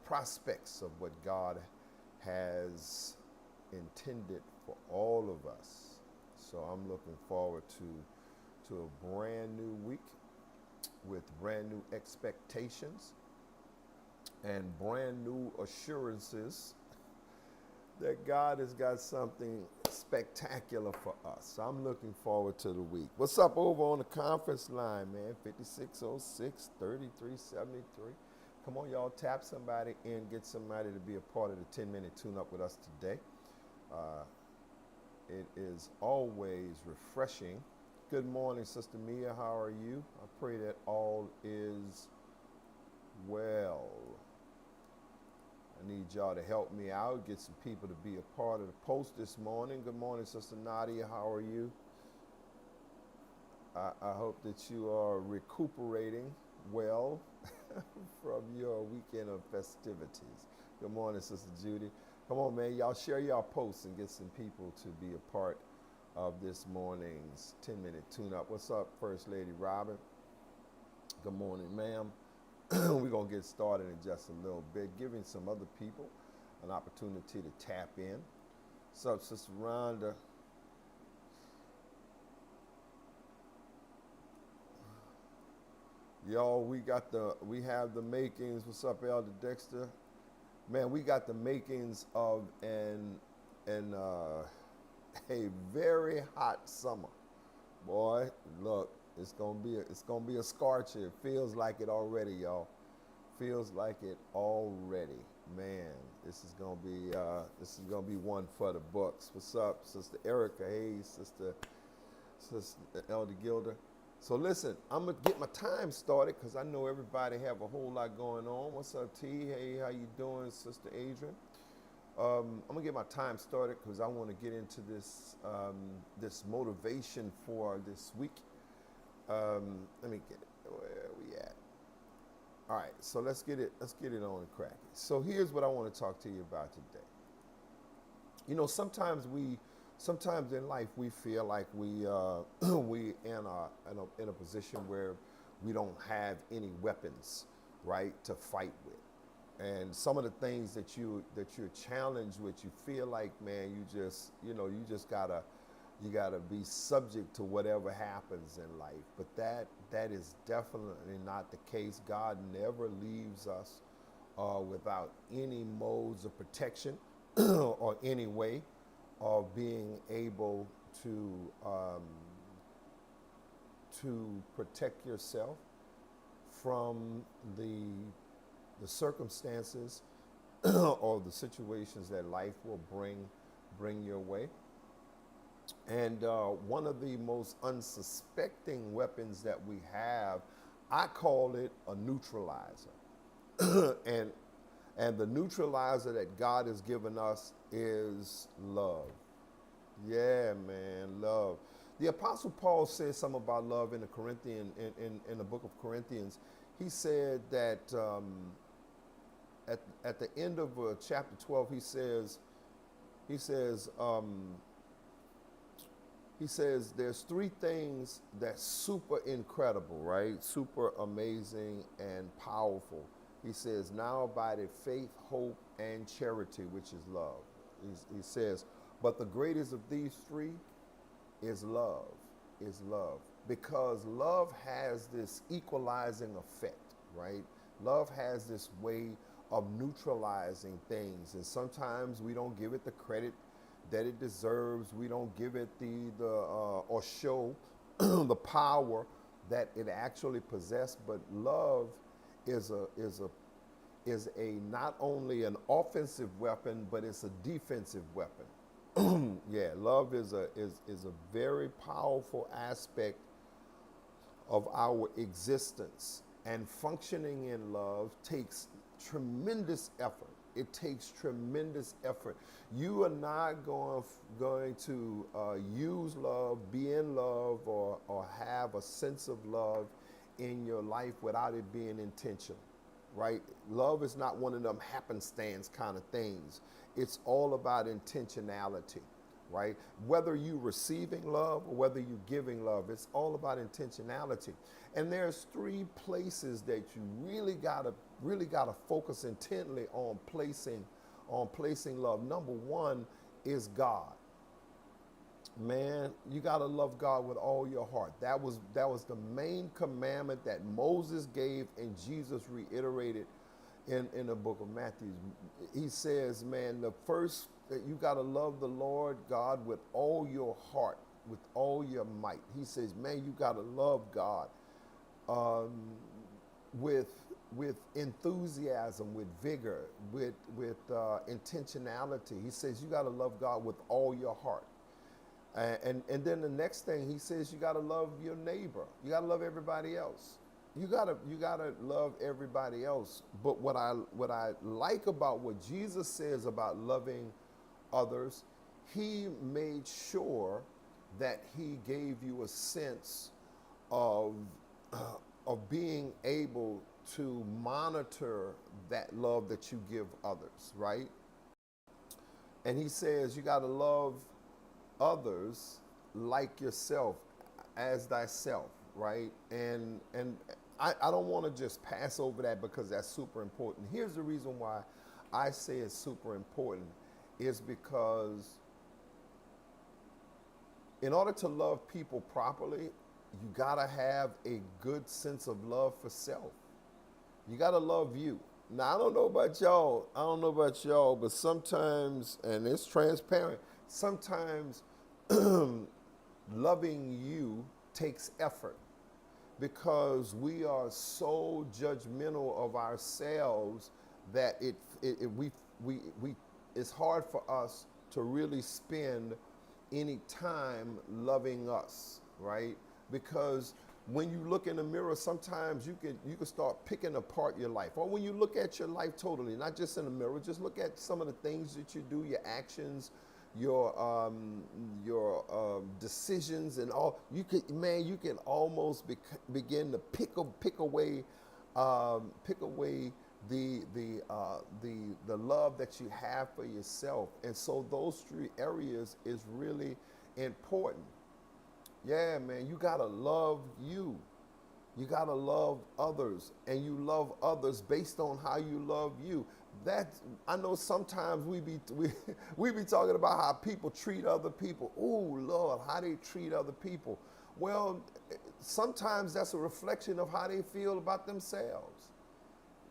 prospects of what God has intended for all of us. So I'm looking forward to a brand new week with brand new expectations and brand new assurances that God has got something spectacular for us. So I'm looking forward to the week. What's up over on the conference line, man? 5606 3373. Come on, y'all, tap somebody in, get somebody to be a part of the 10-minute tune-up with us today. It is always refreshing. Good morning, Sister Mia. How are you? I pray that all is well. I need y'all to help me out, get some people to be a part of the post this morning. Good morning, Sister Nadia. How are you? I hope that you are recuperating well from your weekend of festivities. Good morning, Sister Judy. Come on, man. Y'all share y'all posts and get some people to be a part of this morning's 10-minute tune-up. What's up, First Lady Robin? Good morning, ma'am. We're going to get started in just a little bit, giving some other people an opportunity to tap in. What's up, Sister Rhonda? Y'all, we have the makings. What's up, Elder Dexter? Man, we got the makings of a very hot summer. Boy, look, it's gonna be a scorcher. It feels like it already, y'all. Feels like it already. Man, this is gonna be one for the books. What's up, Sister Erica? Hey, Sister Elder Gilder. So listen, I'm gonna get my time started because I know everybody have a whole lot going on. What's up, T? Hey, how you doing, Sister Adrian? I'm gonna get my time started because I want to get into this this motivation for this week. Let me get it. Where are we at? All right, so let's get it on and cracking. So here's what I want to talk to you about today. You know, sometimes in life we feel like we in a position where we don't have any weapons, right, to fight with. And some of the things that you're challenged with, you feel like, man, you gotta be subject to whatever happens in life. But that is definitely not the case. God never leaves us without any modes of protection or any way of being able to protect yourself from the circumstances or the situations that life will bring your way. And one of the most unsuspecting weapons that we have, I call it a neutralizer. and the neutralizer that God has given us is love. Yeah, man, love. The Apostle Paul says something about love in the book of Corinthians. He said that at the end of chapter 12, he says there's three things that's super incredible, right? Super amazing and powerful. He says, now abideth faith, hope, and charity, which is love. He says, but the greatest of these three is love, because love has this equalizing effect, right? Love has this way of neutralizing things, and sometimes we don't give it the credit that it deserves. We don't give it or show the power that it actually possesses. But love is a not only an offensive weapon, but it's a defensive weapon. Yeah, love is a very powerful aspect of our existence, and functioning in love takes tremendous effort. It takes tremendous effort. You are not going to use love, be in love, or have a sense of love in your life without it being intentional, right? Love is not one of them happenstance kind of things. It's all about intentionality, right? Whether you're receiving love or whether you're giving love, it's all about intentionality. And there's three places that you really gotta really got to focus intently on placing love. Number one is God. Man, you got to love God with all your heart. That was the main commandment that Moses gave and Jesus reiterated in the book of Matthew. He says, man, the first, that you got to love the Lord God with all your heart, with all your might. He says, man, you got to love God um, with enthusiasm, with vigor, with intentionality. He says you got to love God with all your heart. And then the next thing he says, you got to love your neighbor. You got to love everybody else. You gotta love everybody else. But what I like about what Jesus says about loving others, he made sure that he gave you a sense of of being able to monitor that love that you give others, right? And he says you got to love others like yourself, as thyself, right? And I don't want to just pass over that because that's super important. Here's the reason why I say it's super important is because in order to love people properly, you got to have a good sense of love for self. You got to love you. Now, I don't know about y'all, but sometimes, and it's transparent, sometimes loving you takes effort because we are so judgmental of ourselves that it's hard for us to really spend any time loving us, right? Because when you look in the mirror, sometimes you can start picking apart your life. Or when you look at your life totally, not just in the mirror, just look at some of the things that you do, your actions, your decisions, and all. You can almost begin to pick away the love that you have for yourself. And so those three areas is really important. Yeah, man, you gotta love you. You gotta love others, and you love others based on how you love you. That I know sometimes we be talking about how people treat other people. Oh Lord, how they treat other people. Well, sometimes that's a reflection of how they feel about themselves.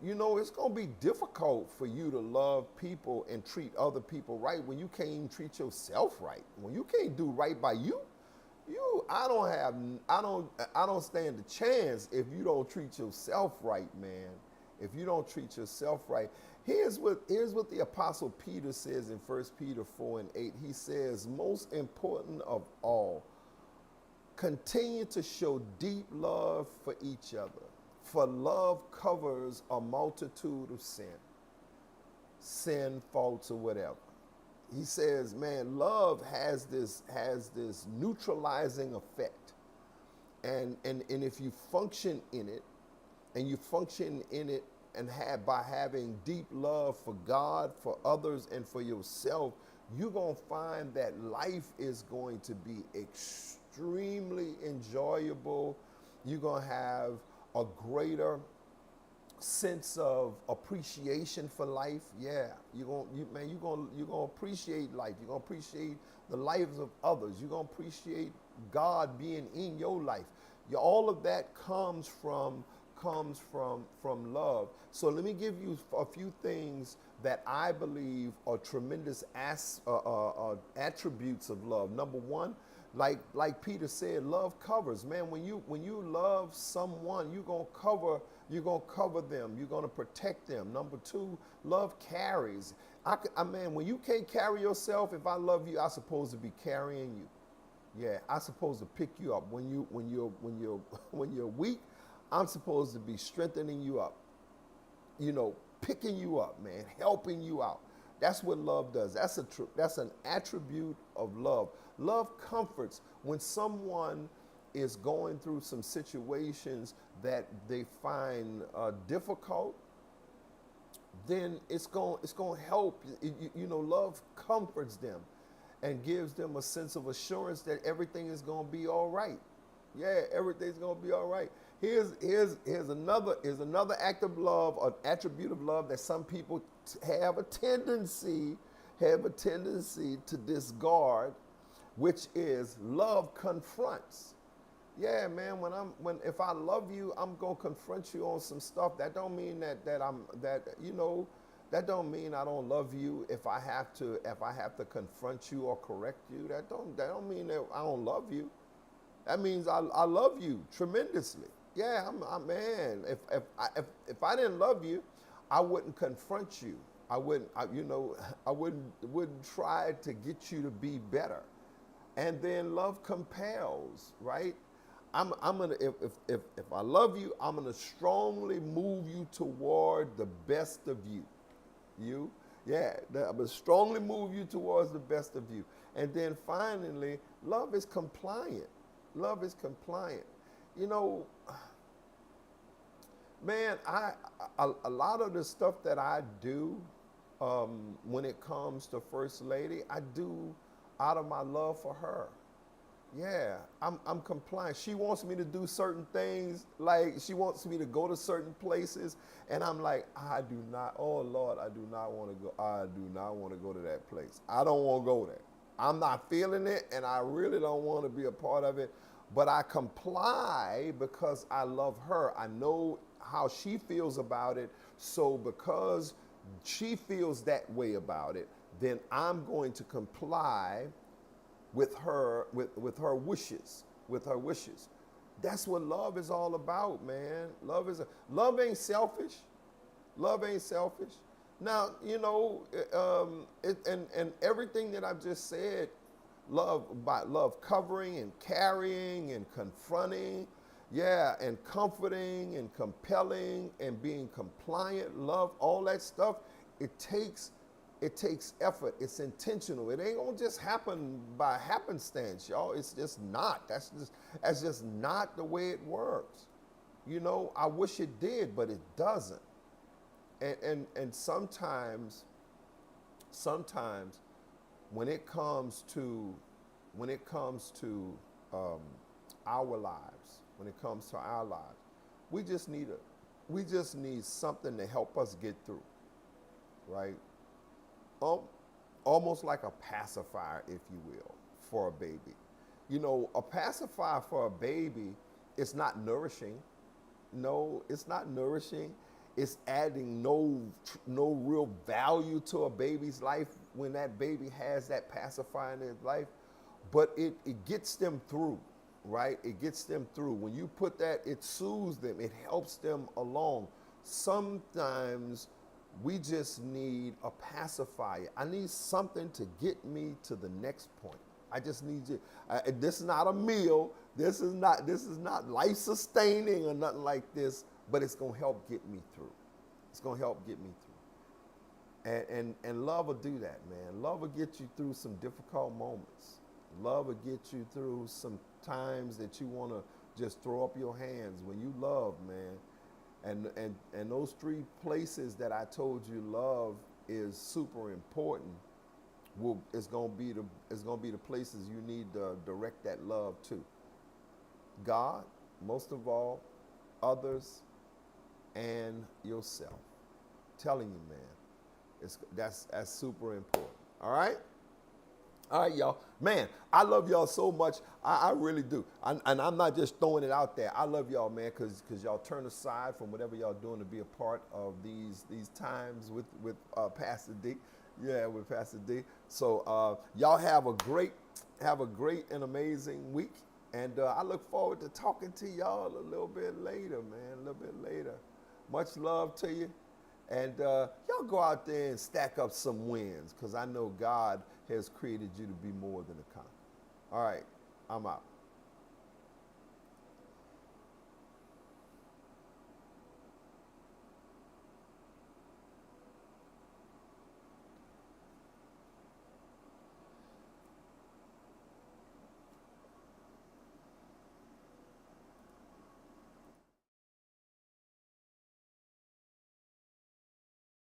You know, it's gonna be difficult for you to love people and treat other people right when you can't even treat yourself right. When you can't do right by you. I don't stand a chance if you don't treat yourself right, man. If you don't treat yourself right. Here's what the Apostle Peter says in 1 Peter 4:8. He says, most important of all, continue to show deep love for each other. For love covers a multitude of sin, faults, or whatever. He says, man, love has this neutralizing effect. And if you function in it, and you function in it by having deep love for God, for others, and for yourself, you're going to find that life is going to be extremely enjoyable. You're going to have a greater sense of appreciation for life. Yeah, you're gonna appreciate life. You're gonna appreciate the lives of others. You're gonna appreciate God being in your life. All of that comes from love. So let me give you a few things that I believe are tremendous attributes of love. Number one, like Peter said, love covers. Man, when you love someone, you're gonna cover them. You're gonna protect them. Number two, love carries. Man, when you can't carry yourself, if I love you, I'm supposed to be carrying you. Yeah, I'm supposed to pick you up. When you're weak, I'm supposed to be strengthening you up. You know, picking you up, man, helping you out. That's what love does. That's an attribute of love. Love comforts. When someone is going through some situations that they find difficult, then it's going to help. Love comforts them and gives them a sense of assurance that everything is going to be all right. Yeah, everything's going to be all right. Here's another act of love, an attribute of love that some people have a tendency to discard, which is love confronts. Yeah, man. If I love you, I'm gonna confront you on some stuff. That don't mean that don't mean I don't love you if I have to confront you or correct you. That don't mean that I don't love you. That means I love you tremendously. Yeah, man. If I didn't love you, I wouldn't confront you. I wouldn't I wouldn't try to get you to be better. And then love compels, right? I'm gonna if I love you, I'm gonna strongly move you toward the best of you. You, yeah, I'm gonna strongly move you towards the best of you. And then finally, love is compliant. Love is compliant. You know, man, a lot of the stuff that I do when it comes to First Lady, I do out of my love for her. Yeah, I'm compliant. She wants me to do certain things, like she wants me to go to certain places, and I'm like, I do not. Oh Lord, I do not want to go. I do not want to go to that place. I don't want to go there. I'm not feeling it, and I really don't want to be a part of it. But I comply because I love her. I know how she feels about it. So because she feels that way about it, then I'm going to comply with her wishes, with her wishes. That's what love is all about, man. Love ain't selfish. Love ain't selfish. Now, and everything that I've just said, love covering and carrying and confronting, yeah, and comforting and compelling and being compliant, love, all that stuff, it takes effort. It's intentional. It ain't gonna just happen by happenstance, y'all. It's just not. That's just not the way it works. I wish it did, but it doesn't. And sometimes when it comes to um, our lives, we just need something to help us get through, right? Almost like a pacifier, if you will, for a baby. A pacifier for a baby is not nourishing. No, it's not nourishing. It's adding no real value to a baby's life when that baby has that pacifier in his life. But it gets them through, right? It gets them through. When you put that, it soothes them. It helps them along. Sometimes we just need a pacifier. I need something to get me to the next point. I just need you. This is not a meal. This is not life sustaining or nothing like this, but it's going to help get me through. It's going to help get me through. And love will do that, man. Love will get you through some difficult moments. Love will get you through some times that you want to just throw up your hands when you love, man. And those three places that I told you love is super important. It's gonna be the places you need to direct that love to. God, most of all, others, and yourself. I'm telling you, man, that's super important. All right. All right, y'all. Man, I love y'all so much. I really do. And I'm not just throwing it out there. I love y'all, man, because y'all turn aside from whatever y'all doing to be a part of these times with Pastor D. Yeah, with Pastor D. So y'all have a great and amazing week. And I look forward to talking to y'all a little bit later, man, a little bit later. Much love to you. And y'all go out there and stack up some wins, because I know God has created you to be more than a conqueror. All right, I'm out.